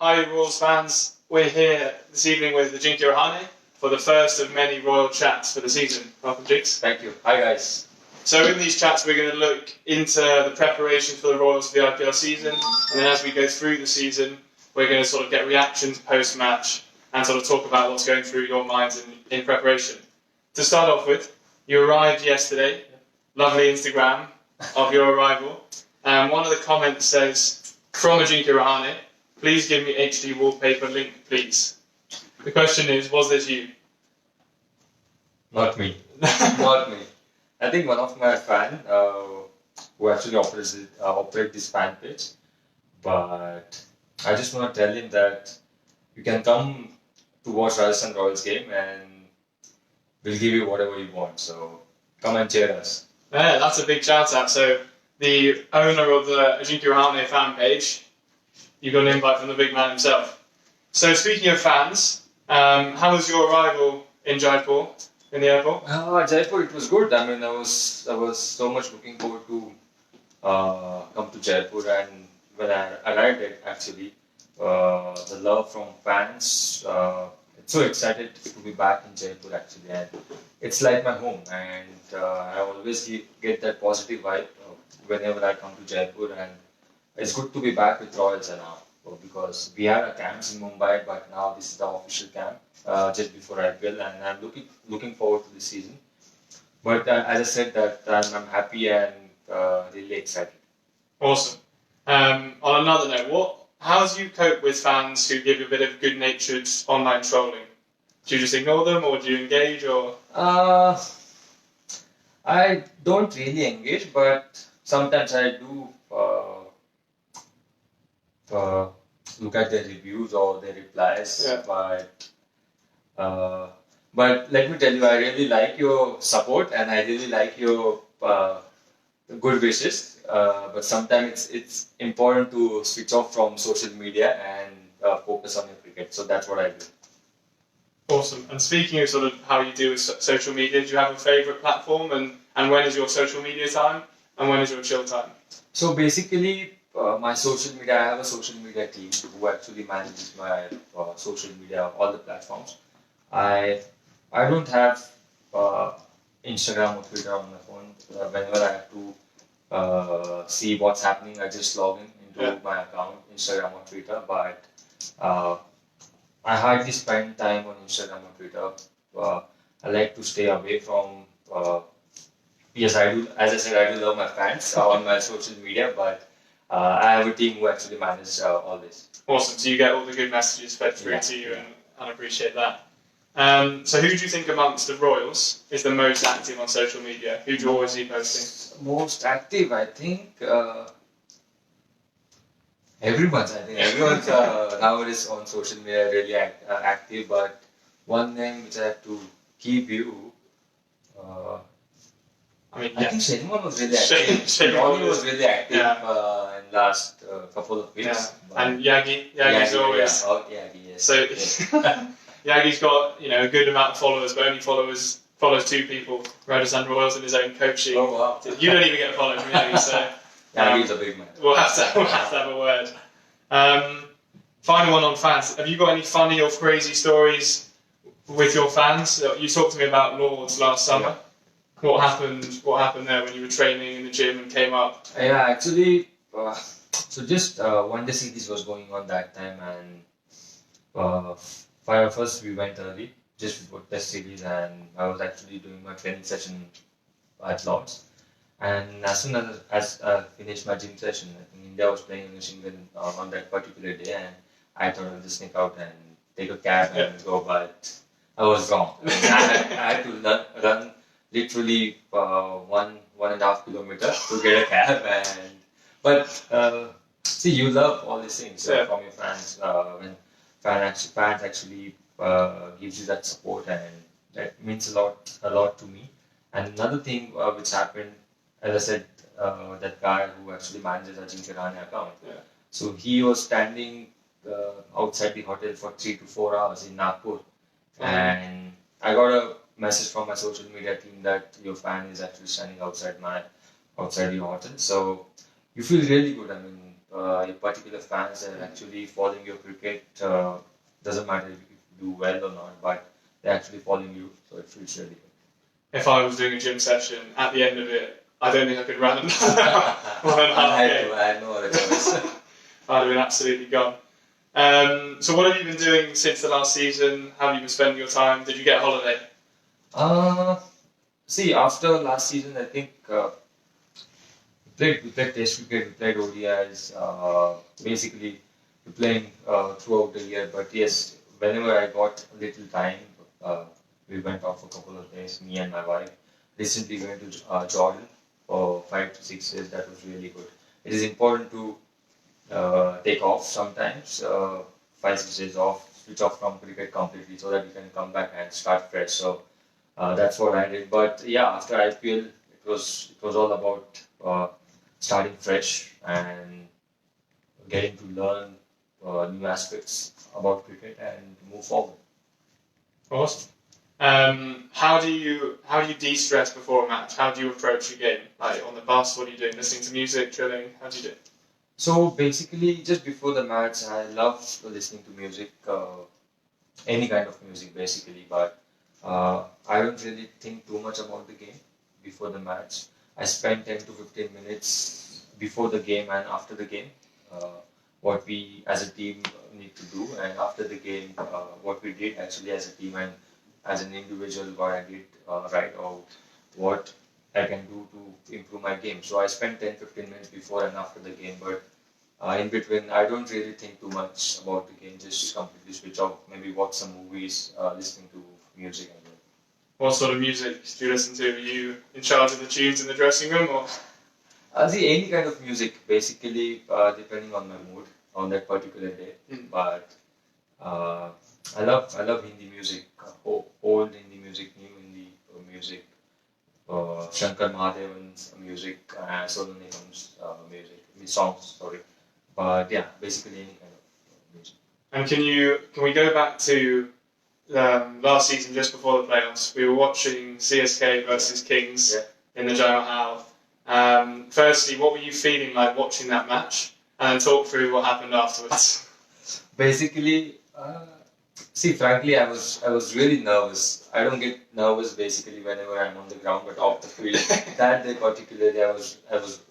Hi Royals fans, we're here this evening with Ajinkya Rahane for the first of many Royal chats for the season. Welcome, Jinx. Thank you. Hi guys. So in these chats we're going to look into the preparations for the Royals for the IPL season, and then as we go through the season we're going to sort of get reactions post-match and sort of talk about what's going through your minds in preparation. To start off with, you arrived yesterday, lovely Instagram of your arrival, and one of the comments says, from Ajinkya Rahane, please give me HD wallpaper link, please. The question is, was this you? Not me. Not me. I think one of my fan who actually operate this fan page, but I just want to tell him that you can come to watch Rajasthan Royals game and we'll give you whatever you want. So come and cheer us. Yeah, that's a big shout out. So the owner of the Ajinkya Rahane fan page, you got an invite from the big man himself. So speaking of fans, how was your arrival in Jaipur, in the airport? Jaipur, it was good. I mean, I was so much looking forward to come to Jaipur, and when I arrived actually, the love from fans, it's so excited to be back in Jaipur actually, and it's like my home, and I always get that positive vibe whenever I come to Jaipur, and it's good to be back with Royals now, because we had a camps in Mumbai, but now this is the official camp just before IPL, and I'm looking forward to this season. But as I said, that I'm happy and really excited. Awesome. On another note, how do you cope with fans who give you a bit of good-natured online trolling? Do you just ignore them, or do you engage, or? I don't really engage, but sometimes I do look at their reviews or their replies. Yeah. But let me tell you, I really like your support and I really like your good wishes. But sometimes it's important to switch off from social media and focus on your cricket. So that's what I do. Awesome. And speaking of sort of how you do with social media, do you have a favourite platform? And when is your social media time? And when is your chill time? So basically, my social media, I have a social media team who actually manages my social media, all the platforms. I don't have Instagram or Twitter on my phone. Whenever I have to see what's happening, I just log into my account, Instagram or Twitter. But I hardly spend time on Instagram or Twitter. I like to stay away from. Yes, I do. As I said, I do love my fans on my social media, but I have a team who actually manages all this. Awesome. So you get all the good messages fed through to you, and I appreciate that. So who do you think amongst the Royals is the most active on social media? Who do you always see posting? Most active, I think. Everyone's nowadays on social media really active, but one name which I have to give you. I think Shedman was really active. Shedman was really active in last couple of weeks. Yeah. And Yagi's always. Yagi, yes. So Yagi's got a good amount of followers, but only follows 2 people. Rajasthan Royals and his own coaching. Oh wow! You don't even get a follow from Yagi, so Yagi's a big man. We'll have to have a word. Final one on fans. Have you got any funny or crazy stories with your fans? You talked to me about Lords last summer. Yeah. What happened there when you were training in the gym and came up? Yeah, actually, so just one day series was going on that time, and 5 of us we went early just before test series, and I was actually doing my training session at Lords. And as soon as I finished my gym session, I think India was playing against England on that particular day, and I thought I'd just sneak out and take a cab and go, but I was wrong. I had to run literally 1.5 kilometers to get a cab, but see, you love all these things from your fans when fans actually gives you that support, and that means a lot to me. And another thing which happened, as I said, that guy who actually manages Ajinkya Rahane account, so he was standing outside the hotel for 3 to 4 hours in Nagpur, and I got a message from my social media team that your fan is actually standing outside your hotel. So you feel really good. I mean, particular fans that are actually following your cricket. Doesn't matter if you do well or not, but they're actually following you, so it feels really good. If I was doing a gym session, at the end of it, I don't think I could run 1.5 I K. had no other choice. I'd have been absolutely gone. So what have you been doing since the last season? How have you been spending your time? Did you get a holiday? See, after last season, I think we played Test cricket, we played ODIs. Basically, we're playing throughout the year. But yes, whenever I got a little time, we went off for a couple of days, me and my wife. Recently went to Jordan for 5 to 6 days. That was really good. It is important to take off sometimes, 5 6 days off, switch off from cricket completely so that you can come back and start fresh. So that's what I did. But yeah, after IPL, it was all about starting fresh and getting to learn new aspects about cricket and move forward. Awesome. How do you de-stress before a match? How do you approach a game? Like on the bus, what are you doing? Listening to music, drilling? How do you do it? So basically, just before the match, I love listening to music, any kind of music basically, but I don't really think too much about the game before the match. I spend 10 to 15 minutes before the game and after the game, what we as a team need to do, and after the game, what we did actually as a team and as an individual, what I did right, or what I can do to improve my game. So I spend 10-15 minutes before and after the game, but in between, I don't really think too much about the game, just completely switch off, maybe watch some movies, listening to music and all. What sort of music do you listen to? Are you in charge of the tunes in the dressing room, or? See, any kind of music, basically, depending on my mood on that particular day. But I love Hindi music, old Hindi music, new Hindi music, Shankar Mahadevan's music, Sonu Nigam's songs, sorry. But yeah, basically any kind of music. And can we go back to last season, just before the playoffs? We were watching CSK versus Kings in the Jai Mahal. Firstly, what were you feeling like watching that match? And then talk through what happened afterwards. Basically, see, frankly, I was really nervous. I don't get nervous basically whenever I'm on the ground, but off the field. That day particularly, I was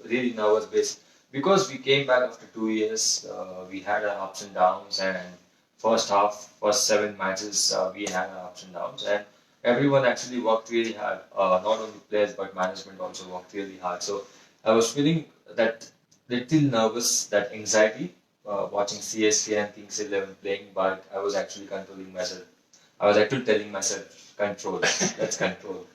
really nervous because we came back after 2 years. We had our ups and downs, and first 7 matches, we had our ups and downs, and everyone actually worked really hard. Not only players, but management also worked really hard. So I was feeling that little nervous, that anxiety. Watching CSK and Kings 11 playing, but I was actually controlling myself. I was actually telling myself, control, let's control.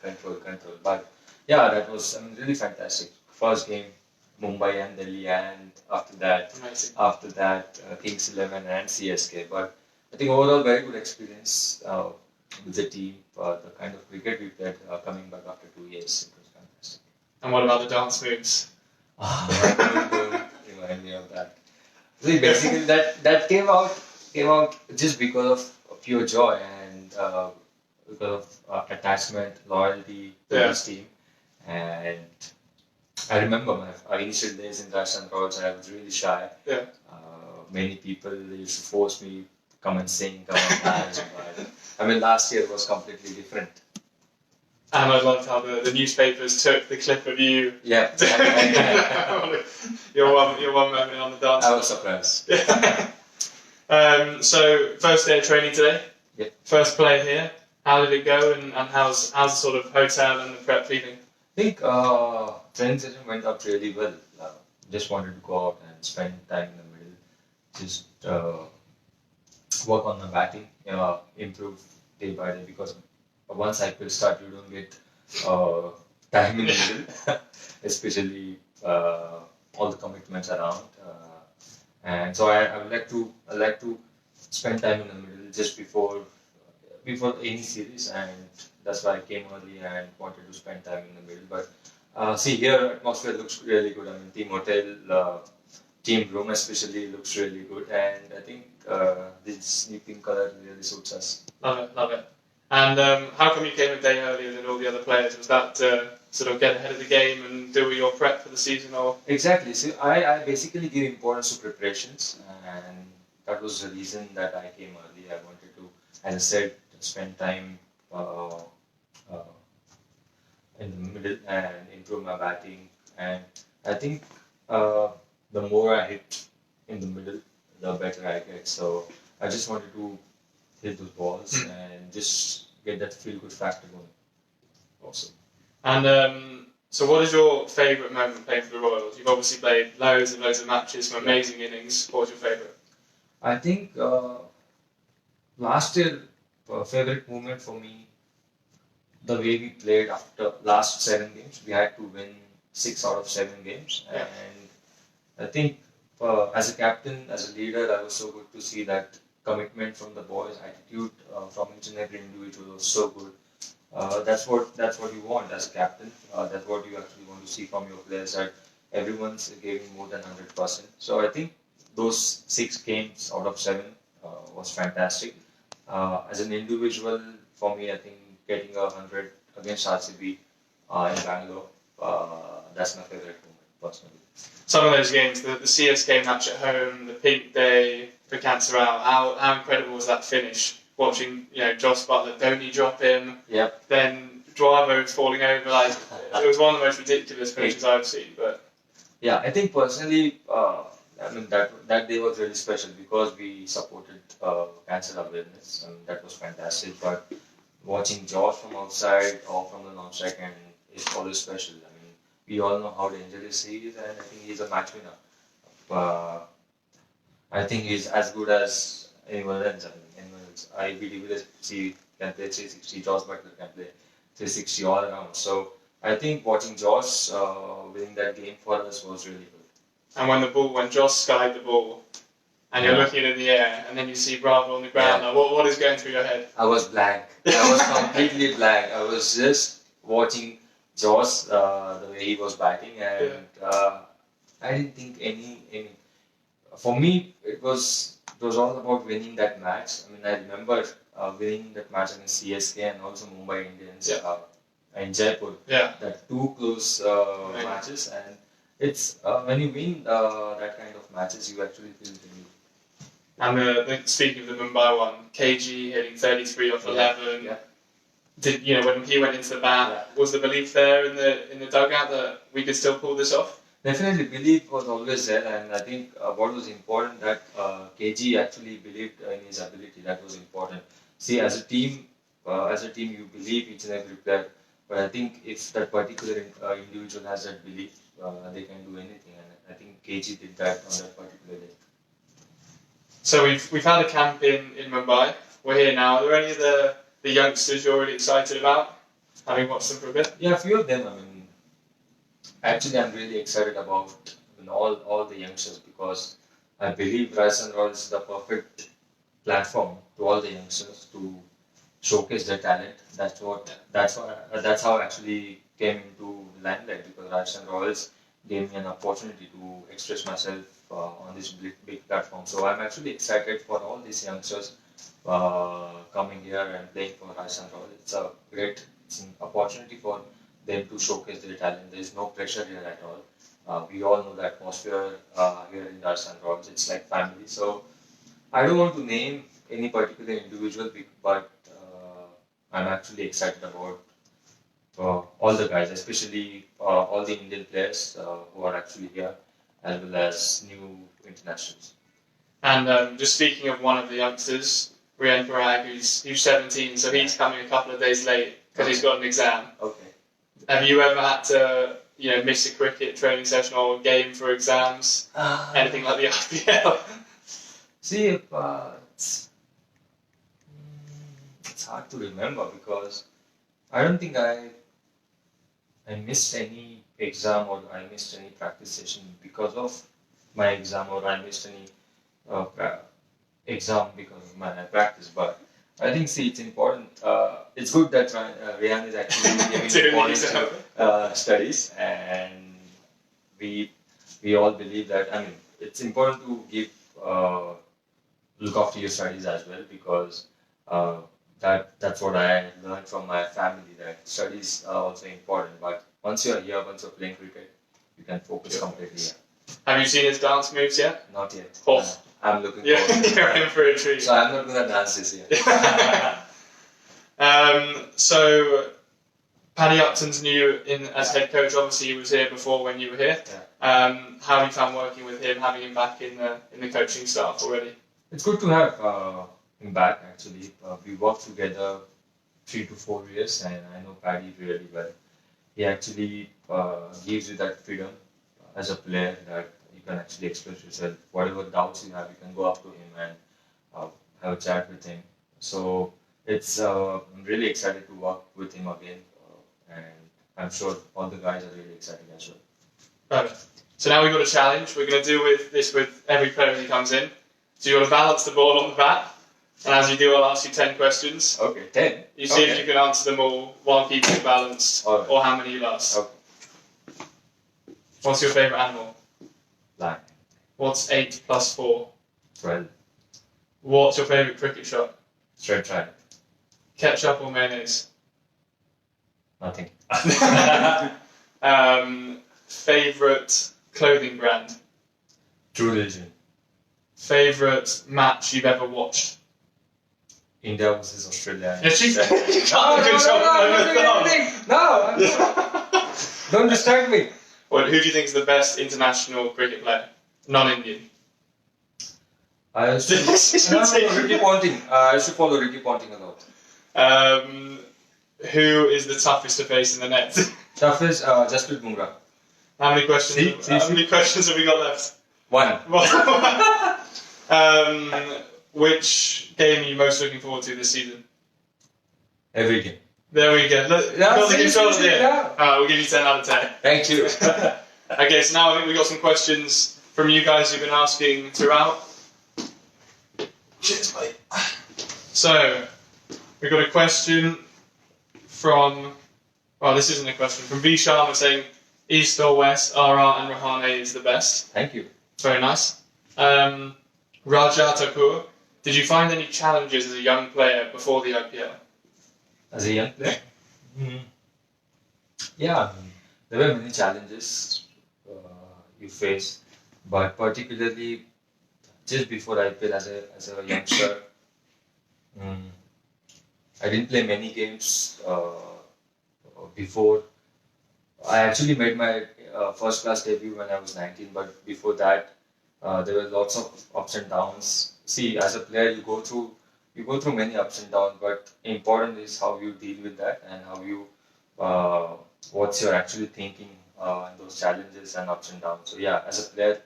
But yeah, that was really fantastic. First game, Mumbai and Delhi, and after that, Kings 11 and CSK. But I think overall, very good experience with the team. The kind of cricket we played coming back after 2 years, it was fantastic. And what about the dance moves? Don't remind me of that. See, basically, that came out just because of pure joy and because of attachment, loyalty to this team. And I remember my initial days in Rajasthan Royals, I was really shy. Many people used to force me to come and sing, come and dance. But I mean, last year was completely different. And I loved how the newspapers took the clip of you. Yeah. Your one moment on the dance. I was surprised. So first day of training today. Yep. First play here. How did it go, and how's the sort of hotel and the prep feeling? I think training session went up really well. Just wanted to go out and spend time in the middle. Just work on my batting, improve day by day, because once IPL start, you don't get time in the middle, especially all the commitments around. And so I would like to spend time in the middle just before any series, and that's why I came early and wanted to spend time in the middle. But see, here atmosphere looks really good. I mean, team hotel, team room especially looks really good, and I think this new pink color really suits us. Love it. And how come you came a day earlier than all the other players? Was that sort of get ahead of the game and do your prep for the season? Or Exactly. So I basically give importance to preparations, and that was the reason that I came early. I wanted to, as I said, spend time uh, uh, in the middle and improve my batting. And I think the more I hit in the middle, the better I get. So I just wanted to hit those balls and just get that feel good factor going. awesome. And so, what is your favourite moment playing for the Royals? You've obviously played loads and loads of matches, some amazing innings. What was your favourite? I think last year, favorite moment for me, the way we played after last 7 games. We had to win 6 out of 7 games, Yeah. and I think as a captain, as a leader, I was so good to see that commitment from the boys, attitude from each and every individual was so good. That's what you want as a captain. That's what you actually want to see from your players. That everyone's giving more than 100%. So I think those 6 games out of 7 was fantastic. As an individual, for me, I think getting 100 against RCB in Bangalore, that's my favorite moment personally. Some of those games, the CSK match at home, the Pink Day, the Cancer Out, how incredible was that finish? Watching, Joss Butler, Dhoni drop him, Yep. then Dwavo falling over, it was one of the most ridiculous finishes I've seen. But Yeah, I think personally, I mean that day was really special because we supported cancer awareness, and that was fantastic. But watching Josh from outside or from the non-strike end is always special. I mean, we all know how dangerous he is, and I think he's a match winner. I think he's as good as anyone else. I mean, anyone else. I believe that he can play 360. Josh Butler can play 360 all around. So I think watching Josh winning that game for us was really good. and when Joss skied the ball, and you're looking in the air, and then you see Bravo on the ground, what is going through your head? I was blank. I was completely blank. I was just watching Josh the way he was batting, and I didn't think any. For me, it was all about winning that match. I mean, I remember winning that match against CSK and also Mumbai Indians in Jaipur. Yeah. That 2 close matches, and it's when you win that kind of matches, you actually feel relieved. And speaking of the Mumbai one, KG hitting 33 off 11. Yeah. Did when he went into the bat, was the belief there in the dugout that we could still pull this off? Definitely, belief was always there, and I think what was important that KG actually believed in his ability. That was important. See, as a team, you believe each and every player. But I think if that particular individual has that belief, they can do anything, and I think KG did that on that particular day. So we've had a camp in Mumbai. We're here now. Are there any of the youngsters you're really excited about, having watched them for a bit? Yeah, a few of them. I mean, actually, I'm really excited about all the youngsters because I believe Rajasthan Royals is the perfect platform to all the youngsters to showcase their talent. That's how I actually came into the limelight because Rajasthan Royals gave me an opportunity to express myself on this big platform. So I'm actually excited for all these youngsters coming here and playing for Rajasthan Royals. It's an opportunity for them to showcase their talent. There is no pressure here at all. We all know the atmosphere here in Rajasthan Royals. It's like family. So I don't want to name any particular individual, but I'm actually excited about all the guys, especially all the Indian players who are actually here, as well as new internationals. And just speaking of one of the youngsters, Rian Parag, who's 17, so he's coming a couple of days late because he's got an exam. Okay. Have you ever had to, miss a cricket training session or game for exams? Anything like the IPL? See, it's hard to remember because I don't think I missed any exam or I missed any practice session because of my exam, or I missed any exam because of my practice. But I think, it's important. It's good that Rian is actually giving importance to studies, and we all believe that. I mean, it's important to give look after your studies as well because that's what I learned from my family, that studies are also important. But once you're here, once you're playing cricket, you can focus completely here. Have you seen his dance moves yet? Not yet. Oh. I'm looking Yeah, forward to it. you're in for a treat. So I'm not gonna dance this year. So Paddy Upton's new in as head coach. Obviously, he was here before when you were here. Yeah. How have you found working with him, having him back in the coaching staff already? It's good to have him back actually. We worked together 3 to 4 years and I know Paddy really well. He actually gives you that freedom as a player that you can actually express yourself. Whatever doubts you have, you can go up to him and have a chat with him. So it's I'm really excited to work with him again and I'm sure all the guys are really excited as well. Perfect. So now we've got a challenge. We're going to do this with every player who comes in. So you've got to balance the ball on the bat. And as you do, I'll ask you 10 questions. Okay, 10. You see if you can answer them all while keeping it balanced, Right. or how many you last. Okay. What's your favourite animal? Lion. What's 8 plus 4? 12. What's your favourite cricket shot? Straight try. Ketchup or mayonnaise? Nothing. Favourite clothing brand? True religion. Favourite match you've ever watched? India versus Australia. Yes, you can't do a good job. No, don't distract me. Well, who do you think is the best international cricket player? Non-Indian. I should Ricky Ponting. I should follow Ricky Ponting a lot. Who is the toughest to face in the net? Toughest, Jasprit Bumrah. How many questions? How many questions have we got left? One. Which game are you most looking forward to this season? Every game. There we go. Look, got the controls here. Yeah. Alright, we'll give you 10 out of 10. Thank you. Okay, so now I think we've got some questions from you guys who've been asking throughout. Cheers, mate. So, we've got a question from, well, this isn't a question, from V Sharma saying, East or West, RR and Rahane is the best. Thank you. Very nice. Raja Thakur, did you find any challenges as a young player before the IPL? As a young player? Yeah, there were many challenges you faced, but particularly just before IPL as a youngster, I didn't play many games before. I actually made my first class debut when I was 19, but before that, there were lots of ups and downs. See, as a player, you go through many ups and downs, but important is how you deal with that and how you what you're actually thinking in those challenges and ups and downs. So yeah, as a player,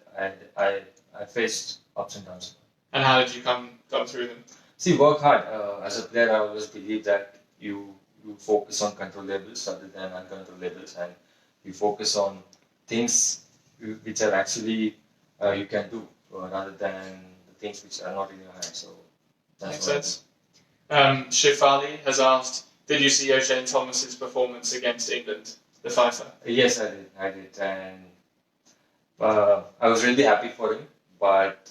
I faced ups and downs. And how did you come through them? See, work hard. As a player, I always believe that you focus on controllables rather than uncontrollables, and you focus on things which are actually you can do rather than the things which are not in your hands. So that's Makes sense. Shifali has asked, did you see O'Shane Thomas's performance against England, the fifer? Yes, I did, and I was really happy for him. But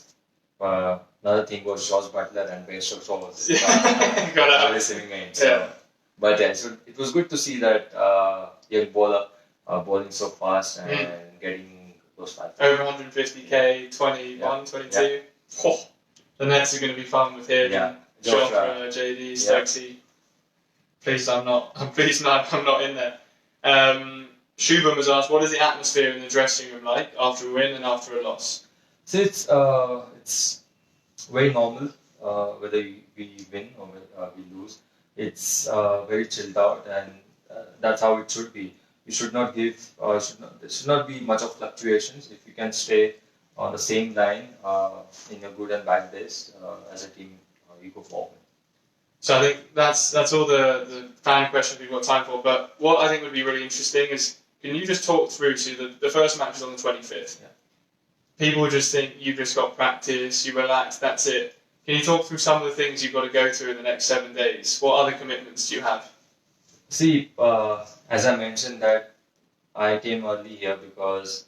another thing was Josh Butler and Ben Stokes was receiving end. So. Yeah. But yeah, so it was good to see that young bowler bowling so fast and getting those 5. Over 150k, 21, 22. Yeah. Oh, the nets are going to be fun with him. Yeah. Jofra, JD, Stokesy. Please, I'm not in there. Shubham has asked, what is the atmosphere in the dressing room like after a win and after a loss? So it's very normal whether we win or we lose. It's very chilled out, and that's how it should be. You should not give, there should not be much of fluctuations. If you can stay on the same line in your good and bad days as a team, you go forward. So I think that's all the fan questions we've got time for. But what I think would be really interesting is, can you just talk through to the first match is on the 25th? Yeah. People just think you've just got practice, you relax, that's it. Can you talk through some of the things you've got to go through in the next 7 days? What other commitments do you have? See, as I mentioned that I came early here because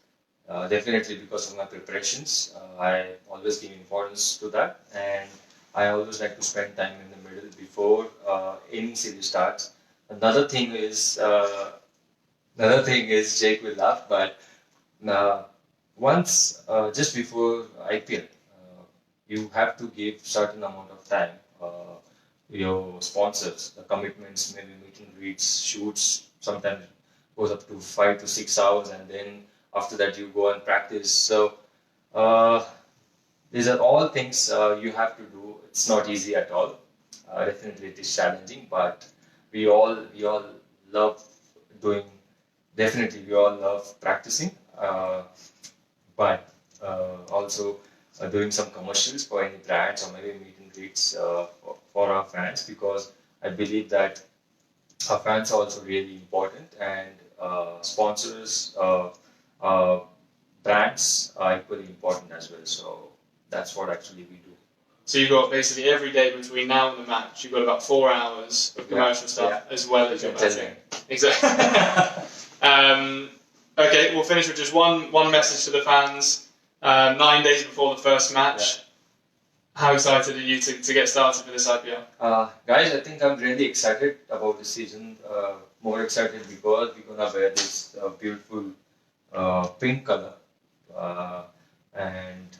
definitely because of my preparations. I always give importance to that, and I always like to spend time in the middle before any series starts. Another thing is Another thing is Jake will laugh, but once just before IPL, you have to give certain amount of time. Your sponsors, the commitments, maybe meeting greets, shoots, sometimes goes up to 5 to 6 hours, and then after that you go and practice. So uh, these are all things you have to do. It's not easy at all. Definitely, it is challenging, but we all love doing. Definitely, we all love practicing, but also doing some commercials for any brands or maybe meet and greets for our fans, because I believe that our fans are also really important, and sponsors, brands are equally important as well. So that's what actually we do. So you've got basically every day between now and the match, you've got about 4 hours of commercial stuff as well as your batting. Exactly. Okay, we'll finish with just one message to the fans. 9 days before the first match, how excited are you to get started with this IPL? Guys, I think I'm really excited about the season. More excited because we're gonna wear this beautiful pink color. And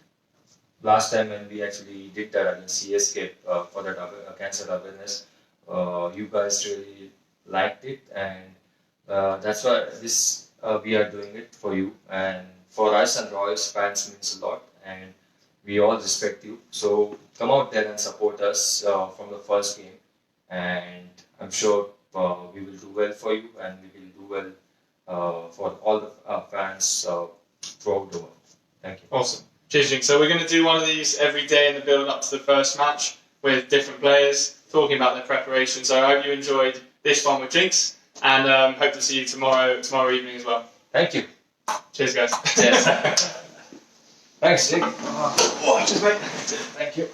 last time when we actually did that against CSK for that cancer awareness, you guys really liked it, and that's why this we are doing it for you, and for us and Royals fans means a lot, and we all respect you. So come out there and support us from the first game, and I'm sure we will do well for you, and we will do well for all the fans throughout the world. Thank you. Awesome. Cheers, Jinx. So we're going to do one of these every day in the build up to the first match with different players talking about their preparation. So I hope you enjoyed this one with Jinx, and hope to see you tomorrow evening as well. Thank you. Cheers, guys. Cheers. Thanks, Jake. Cheers, mate. Thank you.